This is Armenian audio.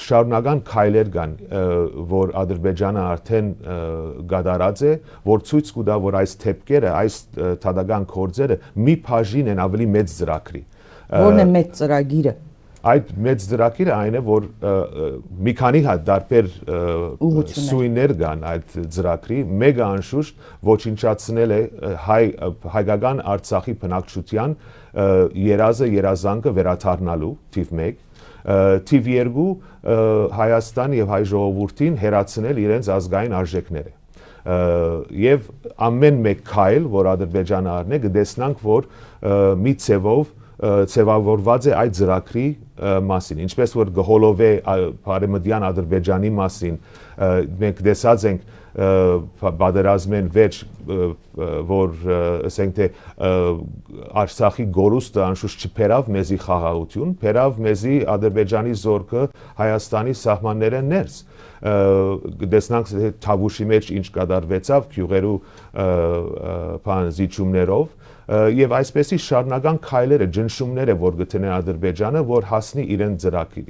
շարունակական քայլեր կան, որ Ադրբեջանը արդեն գադարած է, որ ցույց կտա, որ այս թեփքերը, այս թադական գործերը մի բաժին են ավելի մեծ ծրագրի։ Որն է մեծ ծրագիրը։ Այդ մեծ ծրագիրը այն է, որ մի քանի հատ դարբեր սույներ կան այդ ծրագրի, մեկը անշուշտ ոչնչացնել է հայկական Արցախի բնակչության երազանքը վերադառնալու թիվ 1, թիվ 2 Հայաստան եւ հայ ժողովրդին հերացնել իրենց ազգային արժեքները։ Եվ ամեն մեկ քայլ, որ Ադրբեջանը առնե, կտեսնանք, որ մի ցևավորված է այդ ծրագրի մասին, ինչպես որ գհոլովե Արևմտյան Ադրբեջանի մասին, մենք տեսած ենք պատերազմեն վերջ, որ ասենք թե Արցախի գորուստը անշուշտ չփերավ մեզի խաղաղություն, փերավ մեզի Ադրբեջանի զորքը Հայաստանի սահմանները ներս։ Տեսնանք Թավուշի մեջ ինչ կատարվեցավ գյուղերու զիջումներով եւ այսպեսի շարունակական քայլերը, ջնշումները, որ գտնեն Ադրբեջանը, որ հասնի իրեն ծրագրի։